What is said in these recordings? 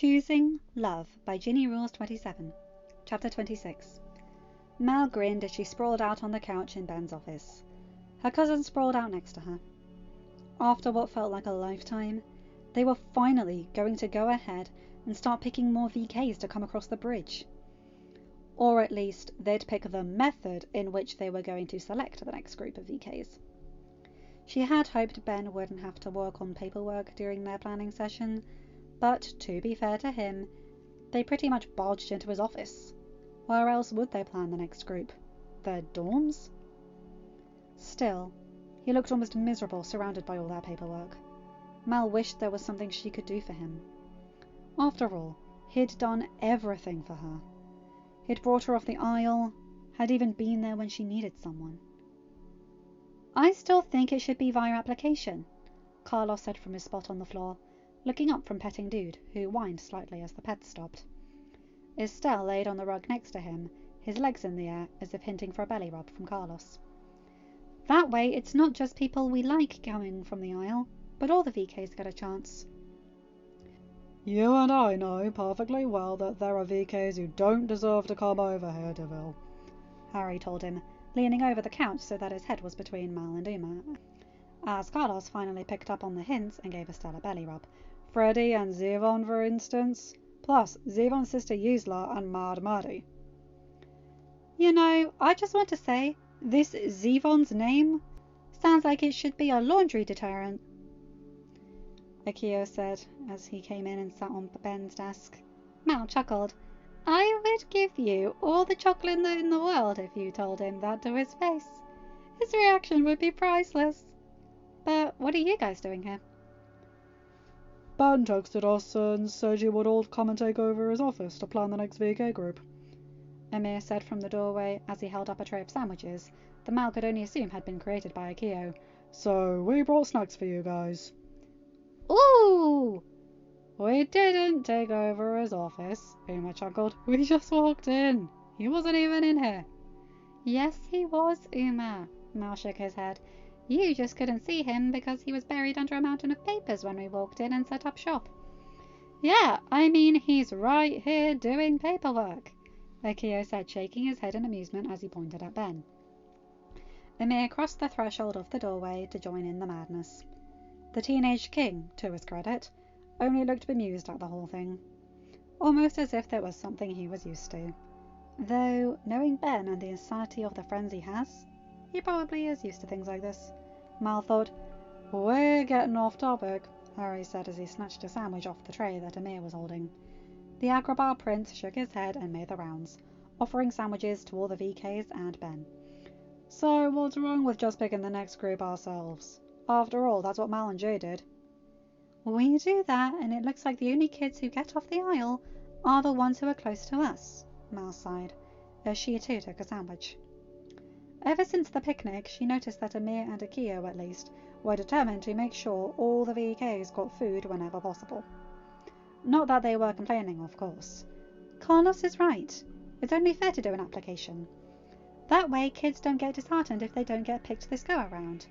Choosing Love by ginnyrules27. Chapter 26. Mel grinned as she sprawled out on the couch in Ben's office. Her cousin sprawled out next to her. After what felt like a lifetime, they were finally going to go ahead and start picking more VKs to come across the bridge. Or at least they'd pick the method in which they were going to select the next group of VKs. She had hoped Ben wouldn't have to work on paperwork during their planning session, but to be fair to him, they pretty much barged into his office. Where else would they plan the next group? Their dorms? Still, he looked almost miserable surrounded by all that paperwork. Mal wished there was something she could do for him. After all, he'd done everything for her. He'd brought her off the aisle, had even been there when she needed someone. I still think it should be via application, Carlos said from his spot on the floor, looking up from petting Dude, who whined slightly as the pet stopped. Estelle laid on the rug next to him, his legs in the air as if hinting for a belly rub from Carlos. That way it's not just people we like going from the aisle, but all the VKs get a chance. You and I know perfectly well that there are VKs who don't deserve to come over here, DeVille, Harry told him, leaning over the couch so that his head was between Mal and Uma, as Carlos finally picked up on the hints and gave Estelle a belly rub. Freddie and Zevon, for instance, plus Zevon's sister Yusla and Mad Maddie. You know, I just want to say, this Zevon's name sounds like it should be a laundry deterrent, Akio said as he came in and sat on Ben's desk. Mal chuckled. I would give you all the chocolate in the world if you told him that to his face. His reaction would be priceless. But what are you guys doing here? Ben texted us and said you would all come and take over his office to plan the next VK group, Amir said from the doorway as he held up a tray of sandwiches that Mal could only assume had been created by Akio. So we brought snacks for you guys. Ooh! We didn't take over his office, Uma chuckled. We just walked in. He wasn't even in here. Yes, he was, Uma. Mal shook his head. You just couldn't see him because he was buried under a mountain of papers when we walked in and set up shop. Yeah, I mean, he's right here doing paperwork, Akio said, shaking his head in amusement as he pointed at Ben. Amir crossed the threshold of the doorway to join in the madness. The teenage king, to his credit, only looked bemused at the whole thing, almost as if it was something he was used to. Though, knowing Ben and the insanity of the friends he has, he probably is used to things like this. Mal thought. We're getting off topic, Harry said as he snatched a sandwich off the tray that Amir was holding. The Agrabah prince shook his head and made the rounds, offering sandwiches to all the VKs and Ben. So what's wrong with just picking the next group ourselves? After all, that's what Mal and Jay did. We do that, and it looks like the only kids who get off the aisle are the ones who are close to us, Mal sighed, as she too took a sandwich. Ever since the picnic, she noticed that Amir and Akio, at least, were determined to make sure all the VKs got food whenever possible. Not that they were complaining, of course. Carlos is right. It's only fair to do an application. That way, kids don't get disheartened if they don't get picked this go-around.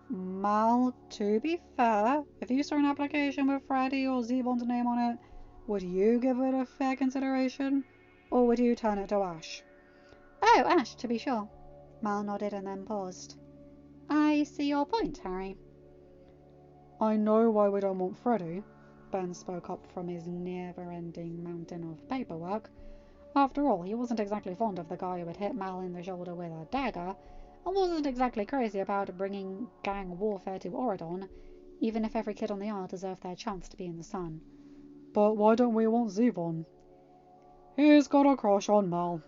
Mal, to be fair, if you saw an application with Freddie or Zevon's name on it, would you give it a fair consideration, or would you turn it to Ash? Oh, Ash, to be sure. Mal nodded and then paused. I see your point, Harry. I know why we don't want Freddie, Ben spoke up from his never-ending mountain of paperwork. After all, he wasn't exactly fond of the guy who had hit Mal in the shoulder with a dagger, and wasn't exactly crazy about bringing gang warfare to Oridon, even if every kid on the aisle deserved their chance to be in the sun. But why don't we want Zevon? He's got a crush on Mal.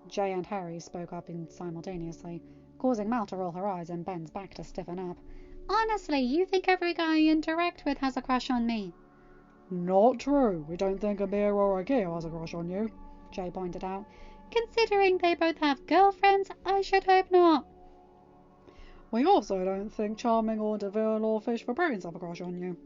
Jay and Harry spoke up simultaneously, causing Mal to roll her eyes and Ben's back to stiffen up. Honestly, you think every guy you interact with has a crush on me? Not true. We don't think Amir or Akio has a crush on you, Jay pointed out. Considering they both have girlfriends, I should hope not. We also don't think Charming or DeVille or Fish for Brains have a crush on you,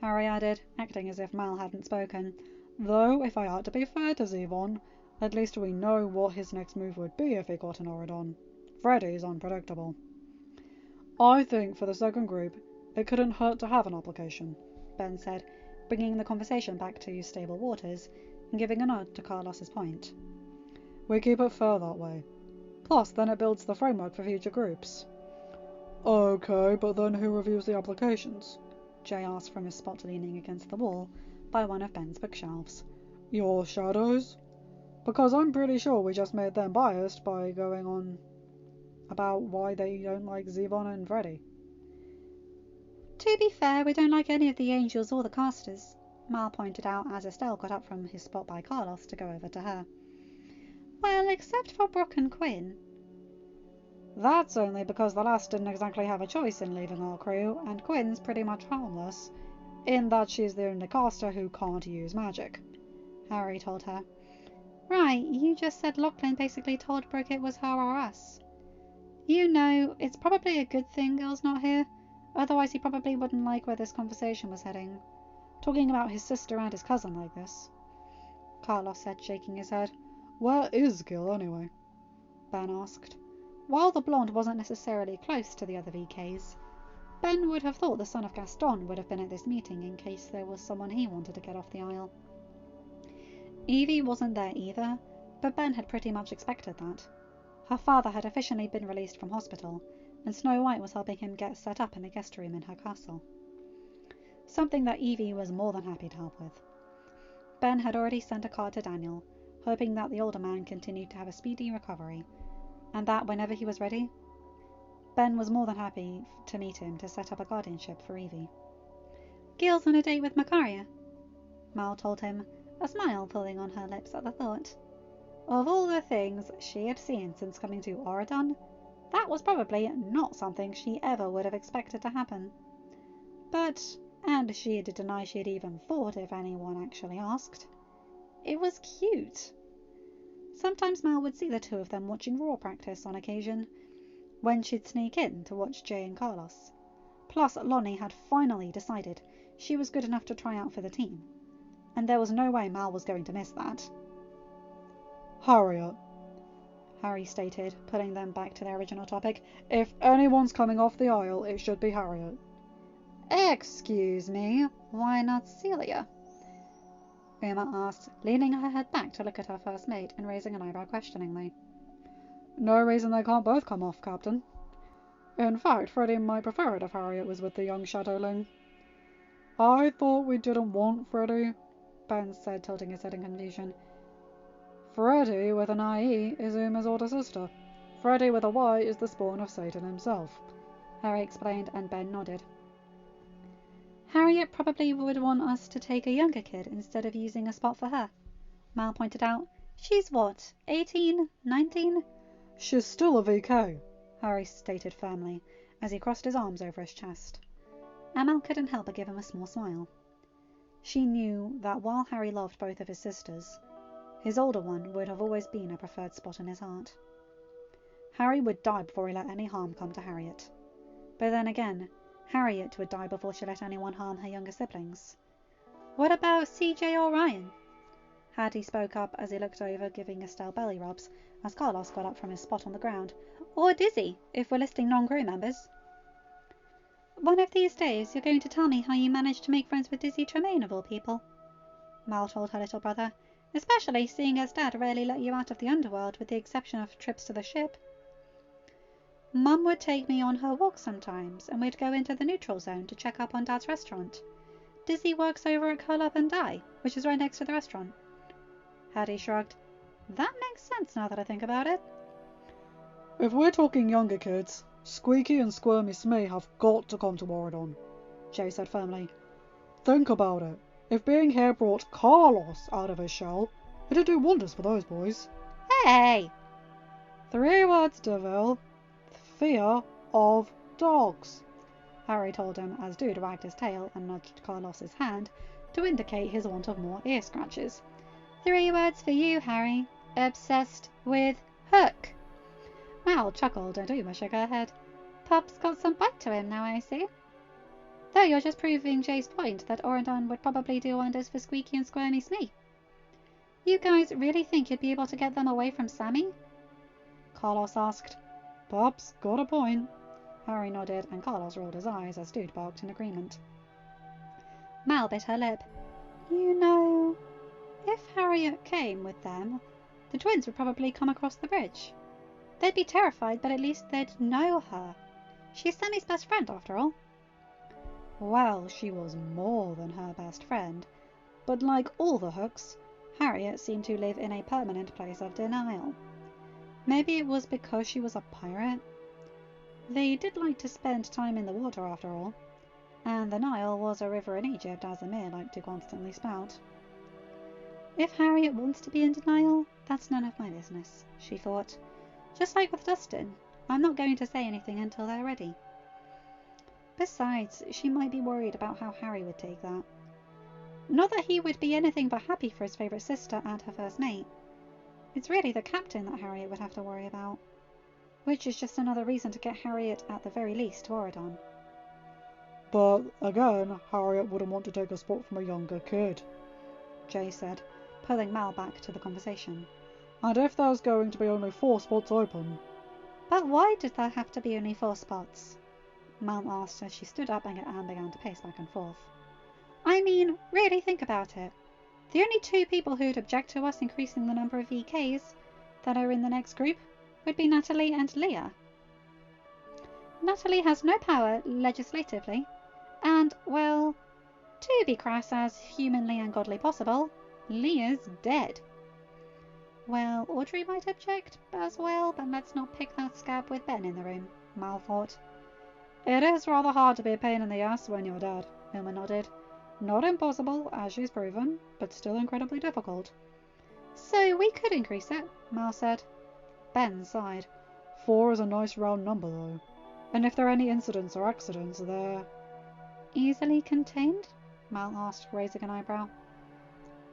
Harry added, acting as if Mal hadn't spoken. Though, if I had to be fair to Zevon, at least we know what his next move would be if he got an Oridon. Freddie's unpredictable. I think for the second group, it couldn't hurt to have an application, Ben said, bringing the conversation back to stable waters and giving a nod to Carlos's point. We keep it fair that way. Plus, then it builds the framework for future groups. Okay, but then who reviews the applications? Jay asked from his spot leaning against the wall by one of Ben's bookshelves. Your shadows? Because I'm pretty sure we just made them biased by going on about why they don't like Zevon and Freddy. To be fair, we don't like any of the angels or the casters, Mal pointed out as Estelle got up from his spot by Carlos to go over to her. Well, except for Brooke and Quinn. That's only because the last didn't exactly have a choice in leaving our crew, and Quinn's pretty much harmless, in that she's the only caster who can't use magic, Harry told her. Right, you just said Lachlan basically told Brooke it was her or us. You know, it's probably a good thing Gil's not here, otherwise he probably wouldn't like where this conversation was heading. Talking about his sister and his cousin like this. Carlos said, shaking his head. Where is Gil, anyway? Ben asked. While the blonde wasn't necessarily close to the other VKs, Ben would have thought the son of Gaston would have been at this meeting in case there was someone he wanted to get off the Isle. Evie wasn't there either, but Ben had pretty much expected that. Her father had officially been released from hospital, and Snow White was helping him get set up in a guest room in her castle. Something that Evie was more than happy to help with. Ben had already sent a card to Daniel, hoping that the older man continued to have a speedy recovery, and that whenever he was ready, Ben was more than happy to meet him to set up a guardianship for Evie. Gil's on a date with Macaria, Mal told him, a smile pulling on her lips at the thought. Of all the things she had seen since coming to Auradon, that was probably not something she ever would have expected to happen. But, and she did deny she had even thought if anyone actually asked, it was cute. Sometimes Mal would see the two of them watching Raw practice on occasion, when she'd sneak in to watch Jay and Carlos. Plus, Lonnie had finally decided she was good enough to try out for the team, and there was no way Mal was going to miss that. Harriet, Harry stated, putting them back to their original topic. If anyone's coming off the Isle, it should be Harriet. Excuse me, why not Celia? Uma asked, leaning her head back to look at her first mate and raising an eyebrow questioningly. No reason they can't both come off, Captain. In fact, Freddie might prefer it if Harriet was with the young Shadowling. I thought we didn't want Freddie, Ben said, tilting his head in confusion. Freddie with an IE is Uma's older sister. Freddie with a Y is the spawn of Satan himself, Harry explained, and Ben nodded. Harriet probably would want us to take a younger kid instead of using a spot for her, Mal pointed out. She's what, 18, 19? She's still a VK, Harry stated firmly, as he crossed his arms over his chest. Mal couldn't help but give him a small smile. She knew that while Harry loved both of his sisters, his older one would have always been a preferred spot in his heart. Harry would die before he let any harm come to Harriet. But then again, Harriet would die before she let anyone harm her younger siblings. What about CJ or Ryan? Hattie spoke up as he looked over, giving Estelle belly rubs as Carlos got up from his spot on the ground. Or Dizzy, if we're listing non-crew members. One of these days you're going to tell me how you managed to make friends with Dizzy Tremaine of all people, Mal told her little brother, especially seeing as Dad rarely let you out of the underworld with the exception of trips to the ship. Mum would take me on her walks sometimes, and we'd go into the neutral zone to check up on Dad's restaurant. Dizzy works over at Curl Up and Die, which is right next to the restaurant. Hattie shrugged. That makes sense now that I think about it. If we're talking younger kids, Squeaky and Squirmy Smee have got to come to Auradon, Jay said firmly. Think about it. If being here brought Carlos out of his shell, it'd do wonders for those boys. Hey! 3 words, Deville. Fear of dogs, Harry told him as Dude wagged his tail and nudged Carlos's hand to indicate his want of more ear scratches. 3 words for you, Harry. Obsessed with Hook. Mal chuckled and Uma shook her head. Pup's got some bite to him now, I see. Though you're just proving Jay's point that Auradon would probably do wonders for Squeaky and Squirmy Smee. You guys really think you'd be able to get them away from Sammy? Carlos asked. Pup's got a point. Harry nodded and Carlos rolled his eyes as Dude barked in agreement. Mal bit her lip. You know, if Harriet came with them, the twins would probably come across the bridge. They'd be terrified, but at least they'd know her. She's Sammy's best friend, after all. Well, she was more than her best friend, but like all the Hooks, Harriet seemed to live in a permanent place of denial. Maybe it was because she was a pirate. They did like to spend time in the water, after all, and the Nile was a river in Egypt, as Amir liked to constantly spout. If Harriet wants to be in denial, that's none of my business, she thought. Just like with Dustin, I'm not going to say anything until they're ready. Besides, she might be worried about how Harry would take that. Not that he would be anything but happy for his favourite sister and her first mate. It's really the captain that Harriet would have to worry about, which is just another reason to get Harriet at the very least to Oridon. But again, Harriet wouldn't want to take a spot from a younger kid, Jay said, pulling Mal back to the conversation. And if there's going to be only 4 spots open... But why did there have to be only 4 spots? Mal asked as she stood up and began to pace back and forth. I mean, really think about it. The only 2 people who'd object to us increasing the number of VKs that are in the next group would be Natalie and Leah. Natalie has no power legislatively, and, well, to be crass as humanly and godly possible, Leah's dead. Well, Audrey might object as well, but let's not pick that scab with Ben in the room, Mal thought. It is rather hard to be a pain in the ass when you're dead, Uma nodded. Not impossible, as she's proven, but still incredibly difficult. So we could increase it, Mal said. Ben sighed. 4 is a nice round number, though. And if there are any incidents or accidents, they're... Easily contained? Mal asked, raising an eyebrow.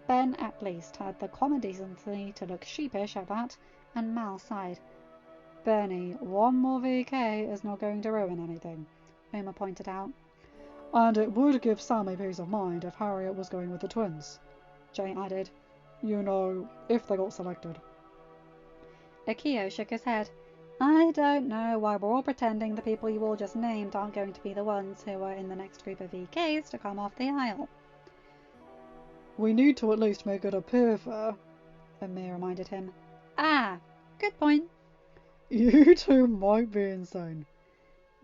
Ben, at least, had the common decency to look sheepish at that, and Mal sighed. Bernie, 1 more VK is not going to ruin anything, Uma pointed out. And it would give Sam a peace of mind if Harriet was going with the twins, Jay added. You know, if they got selected. Akio shook his head. I don't know why we're all pretending the people you all just named aren't going to be the ones who are in the next group of VKs to come off the aisle. We need to at least make it appear fair, Amir reminded him. Ah, good point. You two might be insane.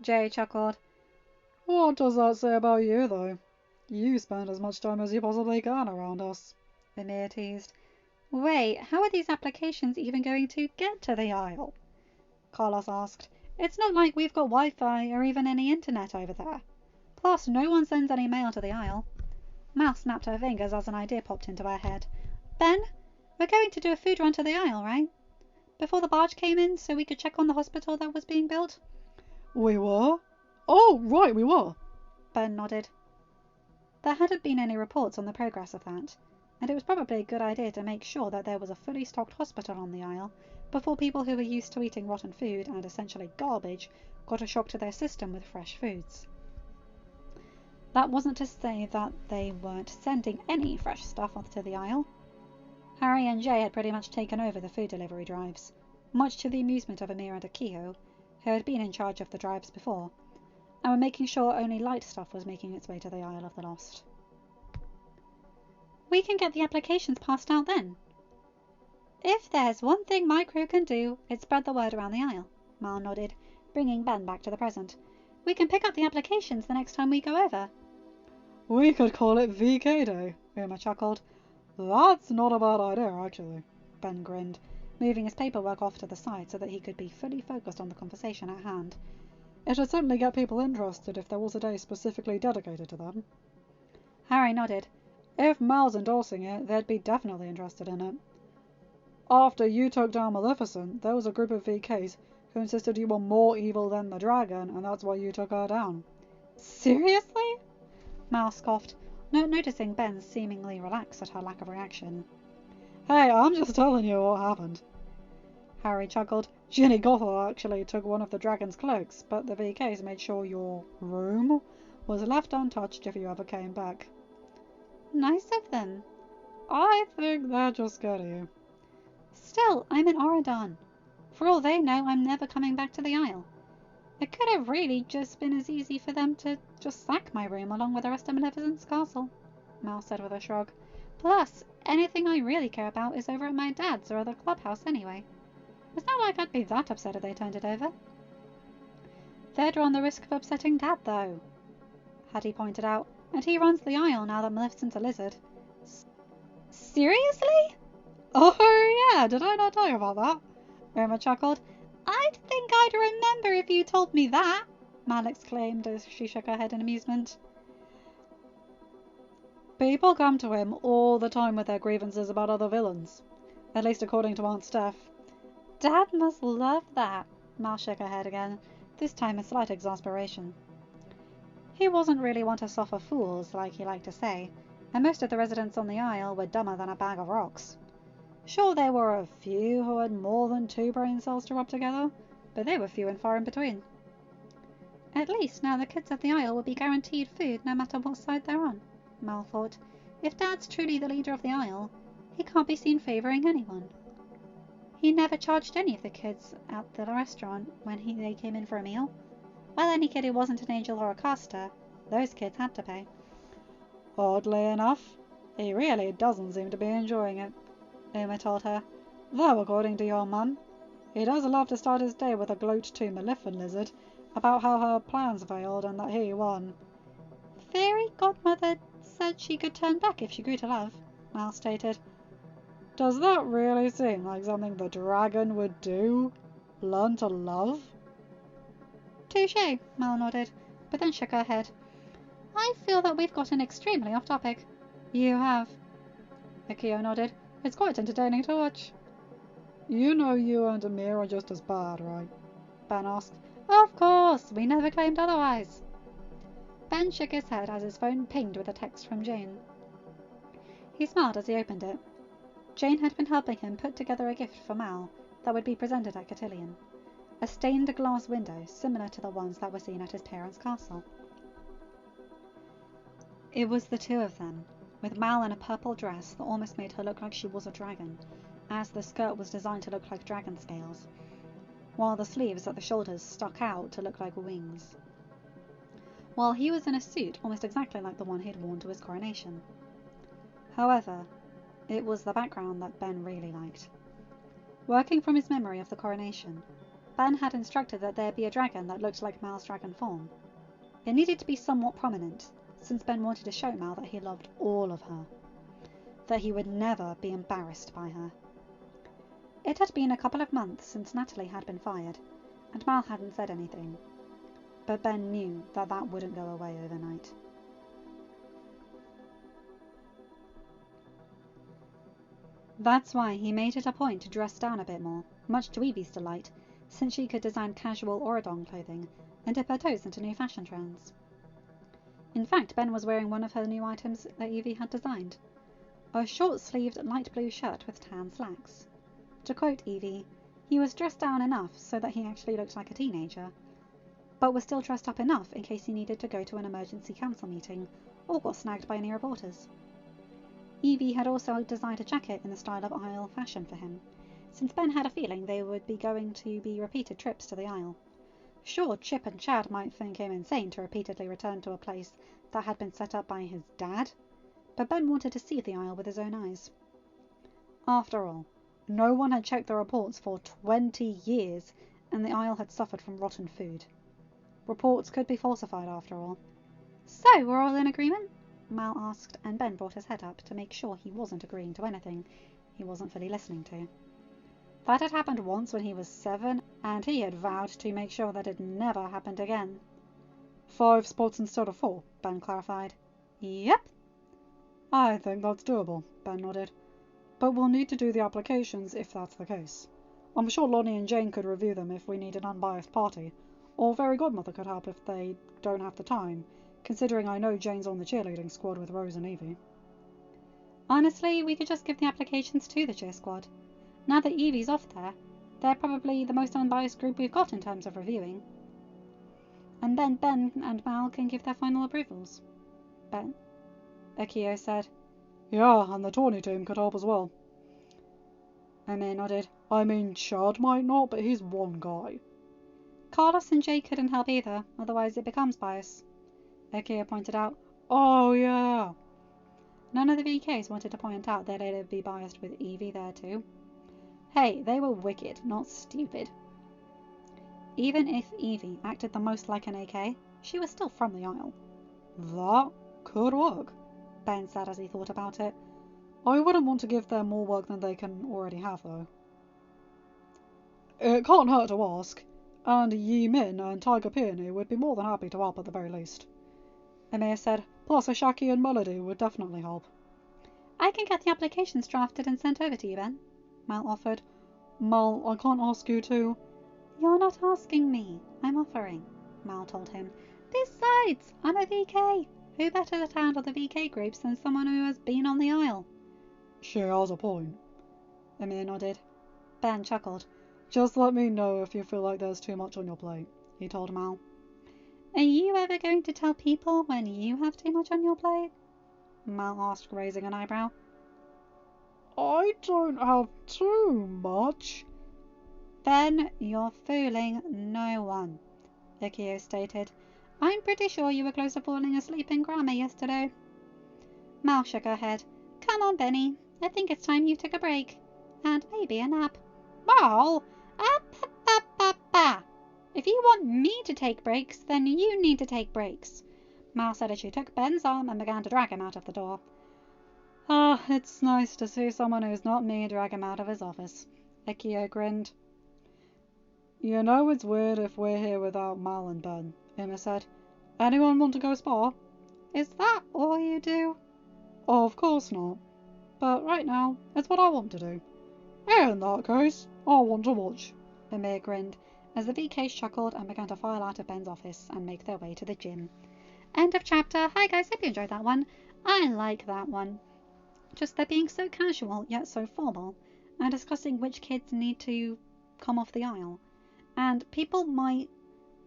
Jay chuckled. What does that say about you, though? You spend as much time as you possibly can around us, Amir teased. Wait, how are these applications even going to get to the aisle? Carlos asked. It's not like we've got Wi-Fi or even any internet over there. Plus, no one sends any mail to the aisle. Mal snapped her fingers as an idea popped into her head. Ben, we're going to do a food run to the aisle, right? Before the barge came in, so we could check on the hospital that was being built? We were? Oh, right, we were. Ben nodded. There hadn't been any reports on the progress of that, and it was probably a good idea to make sure that there was a fully stocked hospital on the aisle before people who were used to eating rotten food and essentially garbage got a shock to their system with fresh foods. That wasn't to say that they weren't sending any fresh stuff onto the aisle. Harry and Jay had pretty much taken over the food delivery drives, much to the amusement of Amir and Akio, who had been in charge of the drives before, and were making sure only light stuff was making its way to the Isle of the Lost. We can get the applications passed out then. If there's one thing my crew can do, it's spread the word around the aisle, Mal nodded, bringing Ben back to the present. We can pick up the applications the next time we go over. We could call it VK Day, Uma chuckled. That's not a bad idea, actually. Ben grinned, moving his paperwork off to the side so that he could be fully focused on the conversation at hand. It'd certainly get people interested if there was a day specifically dedicated to them. Harry nodded. If Mal's endorsing it, they'd be definitely interested in it. After you took down Maleficent, there was a group of VKs who insisted you were more evil than the dragon, and that's why you took her down. Seriously? Mal scoffed, not noticing Ben seemingly relaxed at her lack of reaction. Hey, I'm just telling you what happened. Harry chuckled. Ginny Gothel actually took one of the dragon's cloaks, but the VKs made sure your room was left untouched if you ever came back. Nice of them. I think they're just scared of you. Still, I'm in Oridon. For all they know, I'm never coming back to the Isle. It could have really just been as easy for them to just sack my room along with the rest of Maleficent's castle. Mal said with a shrug. Plus, anything I really care about is over at my dad's or the clubhouse anyway. It's not like I'd be that upset if they turned it over. They'd run the risk of upsetting Dad, though, Hattie pointed out, and he runs the aisle now that Maleficent's a lizard. Seriously? Oh yeah, did I not tell you about that? Irma chuckled. I'd think I'd remember if you told me that, Mal exclaimed as she shook her head in amusement. People come to him all the time with their grievances about other villains. At least according to Aunt Steph. Dad must love that. Mal shook her head again, this time a slight exasperation. He wasn't really one to suffer fools, like he liked to say, and most of the residents on the Isle were dumber than a bag of rocks. Sure, there were a few who had more than 2 brain cells to rub together, but they were few and far in between. At least now the kids of the Isle will be guaranteed food no matter what side they're on, Mal thought. If Dad's truly the leader of the Isle, he can't be seen favouring anyone. He never charged any of the kids at the restaurant when they came in for a meal. Well, any kid who wasn't an angel or a caster, those kids had to pay. Oddly enough, he really doesn't seem to be enjoying it, Irma told her. Though, according to your mum, he does love to start his day with a gloat to Maleficent lizard about how her plans failed and that he won. Fairy godmother said she could turn back if she grew to love, Mal stated. Does that really seem like something the dragon would do? Learn to love? Touché, Mal nodded, but then shook her head. I feel that we've gotten extremely off topic. You have. Akio nodded. It's quite entertaining to watch. You know you and Amir are just as bad, right? Ben asked. Of course, we never claimed otherwise. Ben shook his head as his phone pinged with a text from Jane. He smiled as he opened it. Jane had been helping him put together a gift for Mal that would be presented at Cotillion. A stained glass window similar to the ones that were seen at his parents' castle. It was the 2 of them, with Mal in a purple dress that almost made her look like she was a dragon, as the skirt was designed to look like dragon scales, while the sleeves at the shoulders stuck out to look like wings, while he was in a suit almost exactly like the one he'd worn to his coronation. However, it was the background that Ben really liked. Working from his memory of the coronation, Ben had instructed that there be a dragon that looked like Mal's dragon form. It needed to be somewhat prominent, since Ben wanted to show Mal that he loved all of her, that he would never be embarrassed by her. It had been a couple of months since Natalie had been fired, and Mal hadn't said anything, but Ben knew that that wouldn't go away overnight. That's why he made it a point to dress down a bit more, much to Evie's delight, since she could design casual Auradon clothing and dip her toes into new fashion trends. In fact, Ben was wearing one of her new items that Evie had designed, a short-sleeved light blue shirt with tan slacks. To quote Evie, he was dressed down enough so that he actually looked like a teenager, but was still dressed up enough in case he needed to go to an emergency council meeting or got snagged by any reporters. Evie had also designed a jacket in the style of Isle fashion for him, since Ben had a feeling they would be going to be repeated trips to the Isle. Sure, Chip and Chad might think him insane to repeatedly return to a place that had been set up by his dad, but Ben wanted to see the Isle with his own eyes. After all, no one had checked the reports for 20 years, and the Isle had suffered from rotten food. Reports could be falsified after all. So, we're all in agreement? Mal asked, and Ben brought his head up to make sure he wasn't agreeing to anything he wasn't fully listening to. That had happened once when he was 7, and he had vowed to make sure that it never happened again. 5 spots instead of 4, Ben clarified. Yep. I think that's doable, Ben nodded. But we'll need to do the applications if that's the case. I'm sure Lonnie and Jane could review them if we need an unbiased party, or Fairy Godmother could help if they don't have the time, considering I know Jane's on the cheerleading squad with Rose and Evie. Honestly, we could just give the applications to the cheer squad. Now that Evie's off there, they're probably the most unbiased group we've got in terms of reviewing. And then Ben and Mal can give their final approvals. Ben, Akio said. Yeah, and the Tawny team could help as well. Amir nodded. I mean, Chad might not, but he's one guy. Carlos and Jay couldn't help either, otherwise it becomes bias, Akio pointed out. Oh, yeah. None of the VKs wanted to point out that it'd be biased with Evie there too. Hey, they were wicked, not stupid. Even if Evie acted the most like an AK, she was still from the Isle. That could work, Ben said as he thought about it. I wouldn't want to give them more work than they can already have, though. It can't hurt to ask, and Yi Min and Tiger Peony would be more than happy to help at the very least. Amir said, Plus a Shaki and Melody would definitely help. I can get the applications drafted and sent over to you, Ben, Mal offered. Mal, I can't ask you to. You're not asking me, I'm offering, Mal told him. Besides, I'm a VK. Who better to handle the VK groups than someone who has been on the Isle? She has a point. Amir nodded. Ben chuckled. Just let me know if you feel like there's too much on your plate, he told Mal. Are you ever going to tell people when you have too much on your plate? Mal asked, raising an eyebrow. I don't have too much. Ben, you're fooling no one, Ikeo stated. I'm pretty sure you were close to falling asleep in grammar yesterday. Mal shook her head. Come on, Benny. I think it's time you took a break. And maybe a nap. Mal! If you want me to take breaks, then you need to take breaks, Mal said as she took Ben's arm and began to drag him out of the door. Ah, it's nice to see someone who's not me drag him out of his office. Ikeo grinned. You know it's weird if we're here without Mal and Ben, Emma said. Anyone want to go spa? Is that all you do? Of course not. But right now, it's what I want to do. In that case, I want to watch. Amir grinned as the VKs chuckled and began to file out of Ben's office and make their way to the gym. End of chapter. Hi guys, hope you enjoyed that one. I like that one. Just they're being so casual yet so formal and discussing which kids need to come off the Isle. And people might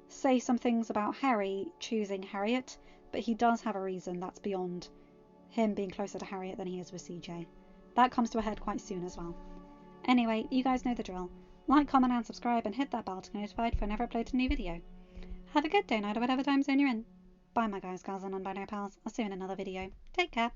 say some things about Harry choosing Harriet, but he does have a reason that's beyond him being closer to Harriet than he is with CJ. That comes to a head quite soon as well. Anyway, you guys know the drill. Like, comment and subscribe and hit that bell to be notified whenever I upload a new video. Have a good day, night, or whatever time zone you're in. Bye my guys, gals and non-binary pals. I'll see you in another video. Take care.